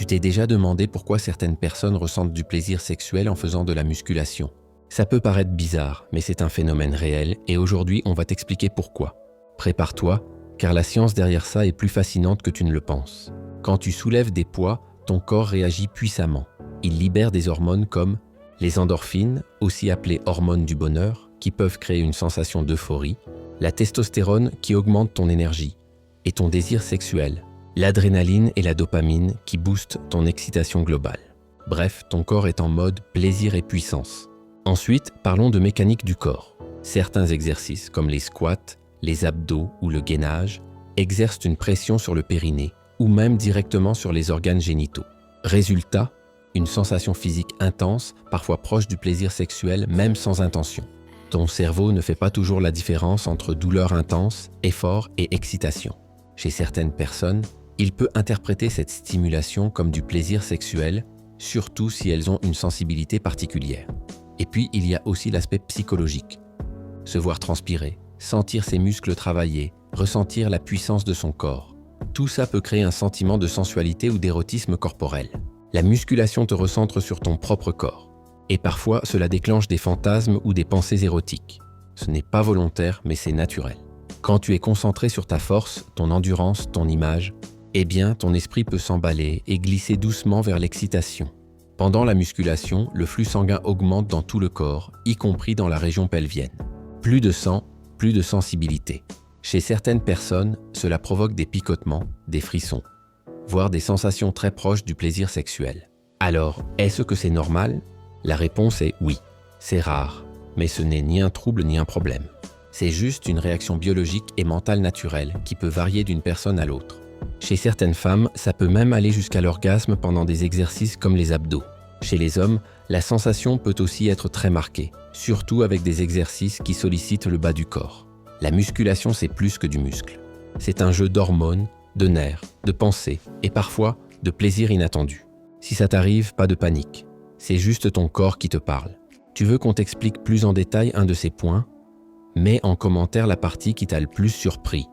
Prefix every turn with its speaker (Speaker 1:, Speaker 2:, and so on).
Speaker 1: Tu t'es déjà demandé pourquoi certaines personnes ressentent du plaisir sexuel en faisant de la musculation? Ça peut paraître bizarre, mais c'est un phénomène réel et aujourd'hui on va t'expliquer pourquoi. Prépare-toi, car la science derrière ça est plus fascinante que tu ne le penses. Quand tu soulèves des poids, ton corps réagit puissamment. Il libère des hormones comme les endorphines, aussi appelées hormones du bonheur, qui peuvent créer une sensation d'euphorie, la testostérone qui augmente ton énergie et ton désir sexuel, l'adrénaline et la dopamine qui boostent ton excitation globale. Bref, ton corps est en mode plaisir et puissance. Ensuite, parlons de mécanique du corps. Certains exercices, comme les squats, les abdos ou le gainage, exercent une pression sur le périnée ou même directement sur les organes génitaux. Résultat, une sensation physique intense, parfois proche du plaisir sexuel, même sans intention. Ton cerveau ne fait pas toujours la différence entre douleur intense, effort et excitation. Chez certaines personnes, il peut interpréter cette stimulation comme du plaisir sexuel, surtout si elles ont une sensibilité particulière. Et puis, il y a aussi l'aspect psychologique. Se voir transpirer, sentir ses muscles travailler, ressentir la puissance de son corps. Tout ça peut créer un sentiment de sensualité ou d'érotisme corporel. La musculation te recentre sur ton propre corps. Et parfois, cela déclenche des fantasmes ou des pensées érotiques. Ce n'est pas volontaire, mais c'est naturel. Quand tu es concentré sur ta force, ton endurance, ton image, eh bien, ton esprit peut s'emballer et glisser doucement vers l'excitation. Pendant la musculation, le flux sanguin augmente dans tout le corps, y compris dans la région pelvienne. Plus de sang, plus de sensibilité. Chez certaines personnes, cela provoque des picotements, des frissons, voire des sensations très proches du plaisir sexuel. Alors, est-ce que c'est normal? La réponse est oui. C'est rare, mais ce n'est ni un trouble ni un problème. C'est juste une réaction biologique et mentale naturelle qui peut varier d'une personne à l'autre. Chez certaines femmes, ça peut même aller jusqu'à l'orgasme pendant des exercices comme les abdos. Chez les hommes, la sensation peut aussi être très marquée, surtout avec des exercices qui sollicitent le bas du corps. La musculation, c'est plus que du muscle. C'est un jeu d'hormones, de nerfs, de pensées et parfois de plaisir inattendu. Si ça t'arrive, pas de panique. C'est juste ton corps qui te parle. Tu veux qu'on t'explique plus en détail un de ces points? Mets en commentaire la partie qui t'a le plus surpris.